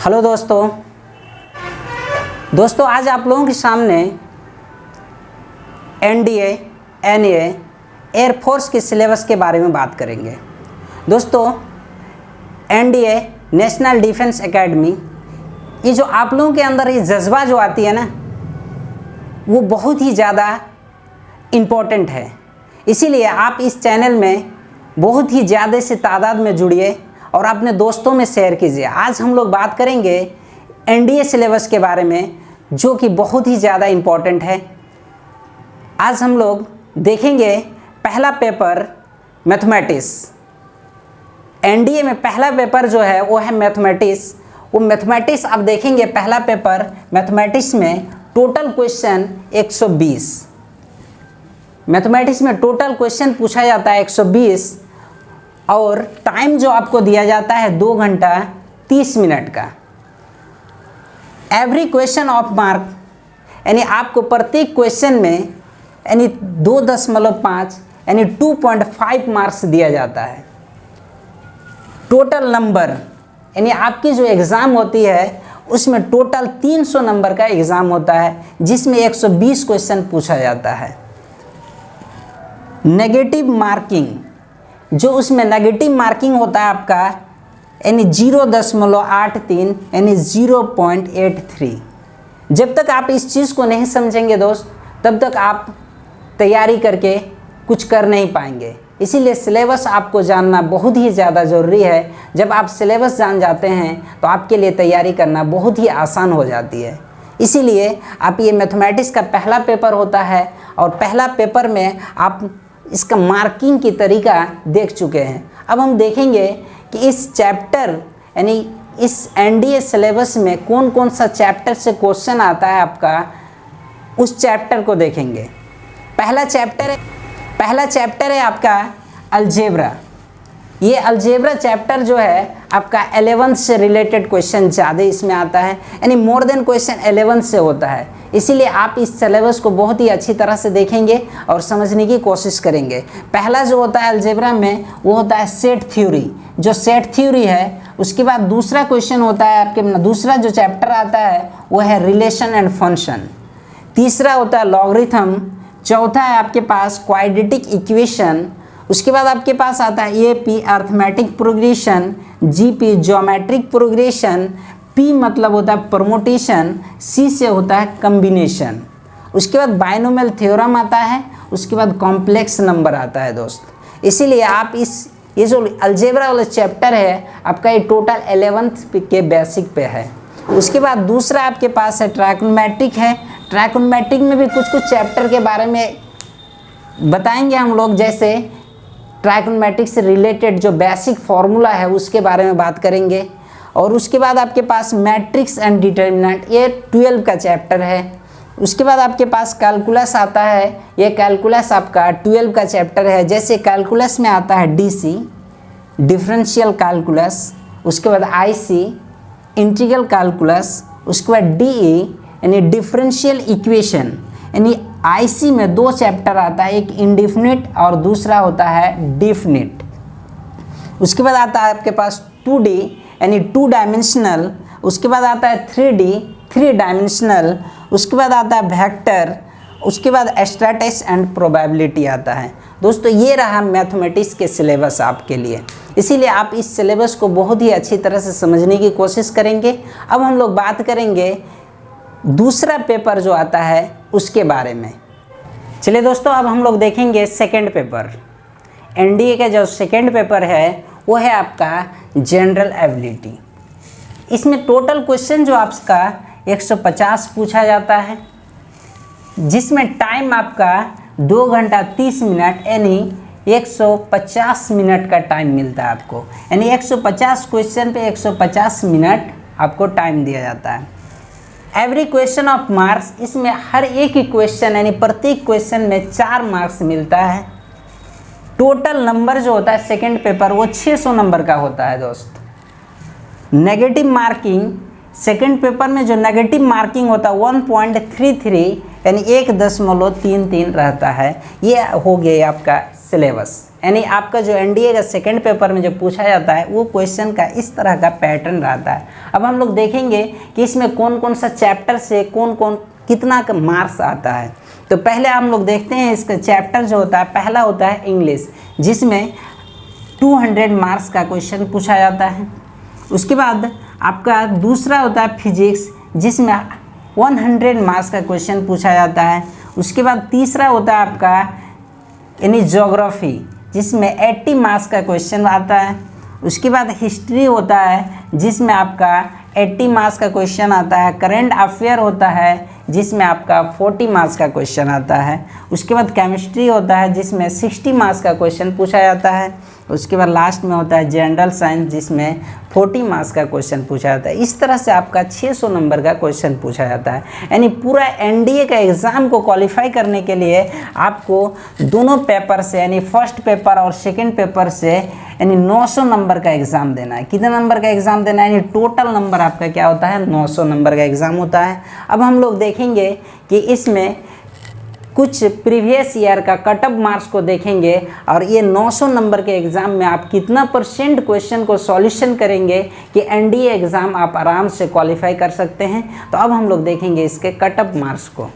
Hello दोस्तों आज आप लोगों के सामने एनडीए, एनए, एयरफोर्स के सिलेबस के बारे में बात करेंगे। दोस्तों एनडीए नेशनल डिफेंस एकेडमी, ये जो आप लोगों के अंदर ये जज्बा जो आती है ना, वो बहुत ही ज़्यादा इम्पोर्टेंट है। इसीलिए आप इस चैनल में बहुत ही ज़्यादा से तादाद में जुड़िए और अपने दोस्तों में शेयर कीजिए। आज हम लोग बात करेंगे एनडीए सिलेबस के बारे में, जो कि बहुत ही ज़्यादा इम्पोर्टेंट है। आज हम लोग देखेंगे पहला पेपर मैथमेटिक्स। एनडीए में पहला पेपर जो है वो है मैथमेटिक्स। वो मैथमेटिक्स आप देखेंगे, पहला पेपर मैथमेटिक्स में टोटल क्वेश्चन 120। मैथमेटिक्स में टोटल क्वेश्चन पूछा जाता है 120 और टाइम जो आपको दिया जाता है 2 घंटा 30 मिनट का। एवरी क्वेश्चन ऑफ मार्क, यानी आपको प्रत्येक क्वेश्चन में यानी 2.5 यानी 2.5 मार्क्स दिया जाता है। टोटल नंबर यानी आपकी जो एग्ज़ाम होती है उसमें टोटल 300 नंबर का एग्ज़ाम होता है, जिसमें 120 क्वेश्चन पूछा जाता है। नेगेटिव मार्किंग, जो उसमें नेगेटिव मार्किंग होता है आपका यानी 0.83 यानी 0.83। जब तक आप इस चीज़ को नहीं समझेंगे दोस्त, तब तक आप तैयारी करके कुछ कर नहीं पाएंगे। इसीलिए सिलेबस आपको जानना बहुत ही ज़्यादा ज़रूरी है। जब आप सिलेबस जान जाते हैं तो आपके लिए तैयारी करना बहुत ही आसान हो जाती है। इसीलिए आप ये मैथमेटिक्स का पहला पेपर होता है और पहला पेपर में आप इसका मार्किंग की तरीका देख चुके हैं। अब हम देखेंगे कि इस चैप्टर यानी इस एनडीए सिलेबस में कौन कौन सा चैप्टर से क्वेश्चन आता है आपका, उस चैप्टर को देखेंगे। पहला चैप्टर है आपका अलजेब्रा। ये अलजेब्रा चैप्टर जो है आपका 11th से रिलेटेड क्वेश्चन ज़्यादा इसमें आता है, यानी मोर देन क्वेश्चन 11th से होता है। इसीलिए आप इस सिलेबस को बहुत ही अच्छी तरह से देखेंगे और समझने की कोशिश करेंगे। पहला जो होता है अलजेब्रा में वो होता है सेट थ्योरी। जो सेट थ्योरी है, उसके बाद दूसरा क्वेश्चन होता है आपके, दूसरा जो चैप्टर आता है वो है रिलेशन एंड फंक्शन। तीसरा होता है लॉगरिथम। चौथा है आपके पास क्वाड्रेटिक इक्वेशन। उसके बाद आपके पास आता है AP arithmetic progression, GP geometric progression, P मतलब होता है परमुटेशन, सी से होता है कम्बिनेशन। उसके बाद बाइनोमियल थ्योरम आता है, उसके बाद कॉम्प्लेक्स नंबर आता है दोस्त। इसीलिए आप ये जो अलजेब्रा वाला चैप्टर है आपका, ये टोटल 11th के बेसिक पे है। उसके बाद दूसरा आपके पास है ट्राइगोनोमेट्रिक है। ट्राइगोनोमेट्रिक में भी कुछ चैप्टर के बारे में बताएंगे हम लोग, जैसे ट्राइगोनोमेट्रिक से रिलेटेड जो बेसिक फार्मूला है उसके बारे में बात करेंगे। और उसके बाद आपके पास मैट्रिक्स एंड डिटर्मिनेंट, ये 12 का चैप्टर है। उसके बाद आपके पास कैलकुलस आता है। ये कैलकुलस आपका 12 का चैप्टर है। जैसे कैलकुलस में आता है डीसी डिफरेंशियल कैलकुलस, उसके बाद आईसी इंटीग्रल कैलकुलस, उसके बाद डीई यानी डिफरेंशियल इक्वेशन। यानी आईसी में 2 चैप्टर आता है, एक इंडिफिनिट और दूसरा होता है डिफिनिट। उसके बाद आता है आपके पास 2D यानी 2 डायमेंशनल। उसके बाद आता है 3D 3 डायमेंशनल। उसके बाद आता है वेक्टर। उसके बाद स्टैटिस्टिक्स एंड प्रोबेबिलिटी आता है। दोस्तों ये रहा मैथमेटिक्स के सिलेबस आपके लिए। इसीलिए आप इस सिलेबस को बहुत ही अच्छी तरह से समझने की कोशिश करेंगे। अब हम लोग बात करेंगे दूसरा पेपर जो आता है उसके बारे में। चलिए दोस्तों, अब हम लोग देखेंगे सेकंड पेपर। एनडीए का जो सेकंड पेपर है वो है आपका जनरल एबिलिटी। इसमें टोटल क्वेश्चन जो आपका 150 पूछा जाता है, जिसमें टाइम आपका 2 घंटा 30 मिनट यानी 150 मिनट का टाइम मिलता है आपको। यानी 150 क्वेश्चन पे 150 मिनट आपको टाइम दिया जाता है। एवरी क्वेश्चन ऑफ मार्क्स, इसमें हर एक ही क्वेश्चन यानी प्रत्येक क्वेश्चन में 4 मार्क्स मिलता है। टोटल नंबर जो होता है सेकंड पेपर वो 600 नंबर का होता है दोस्त। नेगेटिव मार्किंग, सेकंड पेपर में जो नेगेटिव मार्किंग होता है 1.33 यानी 1.33 रहता है। ये हो गया आपका सिलेबस। यानी आपका जो एनडीए का सेकंड पेपर में जो पूछा जाता है वो क्वेश्चन का इस तरह का पैटर्न रहता है। अब हम लोग देखेंगे कि इसमें कौन कौन सा चैप्टर से कौन कौन कितना का मार्क्स आता है। तो पहले हम लोग देखते हैं इसका चैप्टर जो होता है, पहला होता है इंग्लिश, जिसमें 200 मार्क्स का क्वेश्चन पूछा जाता है। उसके बाद आपका दूसरा होता है फिजिक्स, जिसमें 100 मार्क्स का क्वेश्चन पूछा जाता है। उसके बाद तीसरा होता है आपका यानी ज्योग्राफी, जिसमें 80 मार्क्स का क्वेश्चन आता है। उसके बाद हिस्ट्री होता है, जिसमें आपका 80 मार्क्स का क्वेश्चन आता है। करंट अफेयर होता है, जिसमें आपका 40 मार्क्स का क्वेश्चन आता है। उसके बाद केमिस्ट्री होता है, जिसमें 60 मार्क्स का क्वेश्चन पूछा जाता है। उसके बाद लास्ट में होता है जनरल साइंस, जिसमें 40 मार्क्स का क्वेश्चन पूछा जाता है। इस तरह से आपका 600 नंबर का क्वेश्चन पूछा जाता है। यानी पूरा एनडीए का एग्ज़ाम को क्वालिफाई करने के लिए आपको दोनों पेपर से, यानी फर्स्ट पेपर और सेकंड पेपर से, यानी 900 नंबर का एग्ज़ाम देना है। कितने नंबर का एग्ज़ाम देना है? यानी टोटल नंबर आपका क्या होता है? 900 नंबर का एग्ज़ाम होता है। अब हम लोग देखेंगे कि इसमें कुछ प्रीवियस ईयर का कट ऑफ मार्क्स को देखेंगे और ये 900 नंबर के एग्ज़ाम में आप कितना परसेंट क्वेश्चन को सॉल्यूशन करेंगे कि एनडीए एग्ज़ाम आप आराम से क्वालिफाई कर सकते हैं। तो अब हम लोग देखेंगे इसके कट ऑफ मार्क्स को।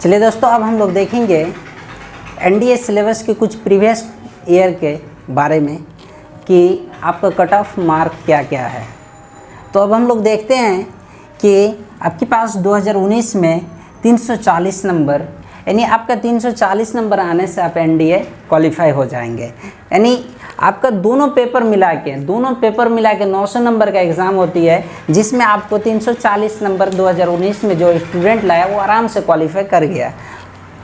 चलिए दोस्तों, अब हम लोग देखेंगे एनडीए सिलेबस के कुछ प्रीवियस ईयर के बारे में कि आपका कट ऑफ मार्क क्या क्या है। तो अब हम लोग देखते हैं कि आपके पास 2019 में 340 नंबर, यानी आपका 340 नंबर आने से आप एनडीए क्वालिफाई हो जाएंगे। यानी आपका दोनों पेपर मिला के 900 नंबर का एग्ज़ाम होती है, जिसमें आपको 340 नंबर 2019 में जो स्टूडेंट लाया वो आराम से क्वालिफाई कर गया।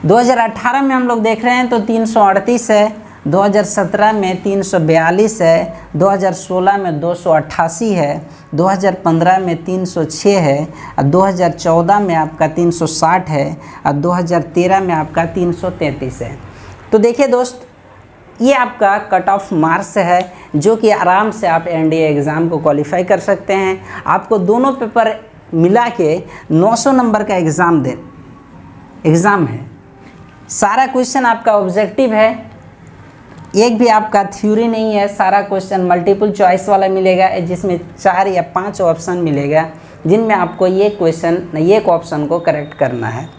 2018 में हम लोग देख रहे हैं तो 338 है, 2017 में 342 है, 2016 में 288 है, 2015 में 306 है, और 2014 में आपका 360 है, और 2013 में आपका 333 है। तो देखिए दोस्त, ये आपका कट ऑफ मार्क्स है जो कि आराम से आप एनडीए एग्ज़ाम को क्वालिफाई कर सकते हैं। आपको दोनों पेपर मिला के 900 नंबर का एग्ज़ाम है। सारा क्वेश्चन आपका ऑब्जेक्टिव है, एक भी आपका थ्योरी नहीं है। सारा क्वेश्चन मल्टीपल चॉइस वाला मिलेगा, जिसमें 4 या 5 ऑप्शन मिलेगा, जिनमें आपको एक ऑप्शन को करेक्ट करना है।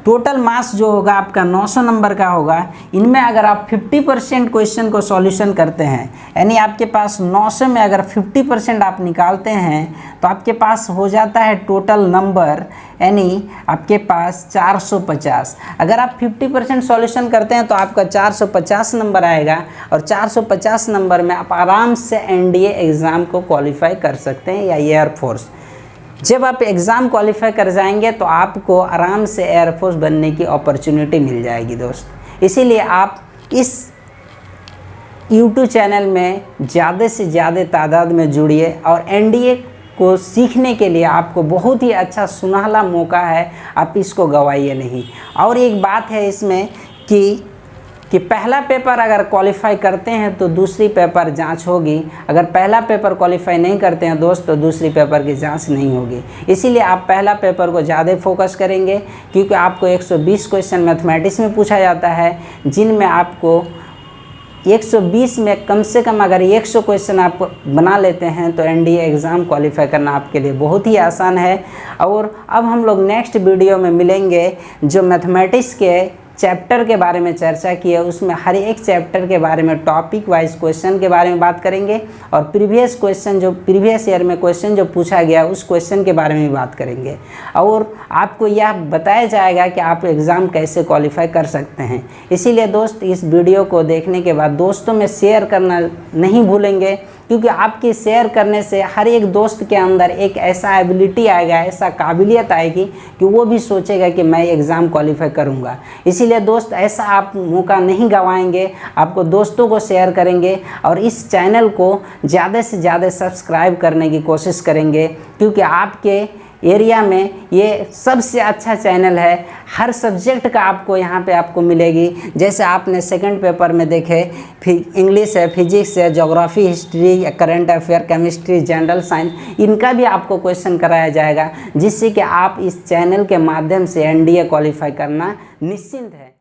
टोटल मार्क्स जो होगा आपका 900 नंबर का होगा। इनमें अगर आप 50% क्वेश्चन को सॉल्यूशन करते हैं, यानी आपके पास 900 में अगर 50% आप निकालते हैं तो आपके पास हो जाता है टोटल नंबर, यानी आपके पास 450। अगर आप 50% सॉल्यूशन करते हैं तो आपका 450 नंबर आएगा, और 450 नंबर में आप आराम से एनडीए एग्ज़ाम को क्वालिफाई कर सकते हैं या एयरफोर्स। जब आप एग्ज़ाम क्वालिफाई कर जाएंगे तो आपको आराम से एयरफोर्स बनने की अपॉर्चुनिटी मिल जाएगी दोस्त। इसीलिए आप इस YouTube चैनल में ज़्यादा से ज़्यादा तादाद में जुड़िए, और एनडीए को सीखने के लिए आपको बहुत ही अच्छा सुनहला मौका है, आप इसको गंवाइए नहीं। और एक बात है इसमें कि पहला पेपर अगर क्वालिफाई करते हैं तो दूसरी पेपर जांच होगी। अगर पहला पेपर क्वालिफाई नहीं करते हैं दोस्त तो दूसरी पेपर की जांच नहीं होगी। इसीलिए आप पहला पेपर को ज़्यादा फोकस करेंगे, क्योंकि आपको 120 क्वेश्चन मैथमेटिक्स में पूछा जाता है, जिनमें आपको 120 में कम से कम अगर 100 क्वेश्चन आप बना लेते हैं तो एनडीए एग्ज़ाम क्वालिफाई करना आपके लिए बहुत ही आसान है। और अब हम लोग नेक्स्ट वीडियो में मिलेंगे, जो मैथमेटिक्स के चैप्टर के बारे में चर्चा की है, उसमें हर एक चैप्टर के बारे में टॉपिक वाइज क्वेश्चन के बारे में बात करेंगे, और प्रीवियस ईयर में क्वेश्चन जो पूछा गया उस क्वेश्चन के बारे में बात करेंगे, और आपको यह बताया जाएगा कि आप एग्ज़ाम कैसे क्वालिफाई कर सकते हैं। इसीलिए दोस्त, इस वीडियो को देखने के बाद दोस्तों में शेयर करना नहीं भूलेंगे, क्योंकि आपके शेयर करने से हर एक दोस्त के अंदर एक ऐसा एबिलिटी आएगा, ऐसा काबिलियत आएगी कि वो भी सोचेगा कि मैं एग्ज़ाम क्वालिफाई करूँगा। इसीलिए दोस्त, ऐसा आप मौका नहीं गंवाएंगे, आपको दोस्तों को शेयर करेंगे और इस चैनल को ज़्यादा से ज़्यादा सब्सक्राइब करने की कोशिश करेंगे, क्योंकि आपके एरिया में ये सबसे अच्छा चैनल है। हर सब्जेक्ट का आपको यहाँ पे आपको मिलेगी। जैसे आपने सेकंड पेपर में देखे, इंग्लिश है, फिजिक्स है, geography, history, current affair, chemistry, general science, इनका भी आपको क्वेश्चन कराया जाएगा, जिससे कि आप इस चैनल के माध्यम से एनडीए क्वालिफाई करना निश्चिंत है।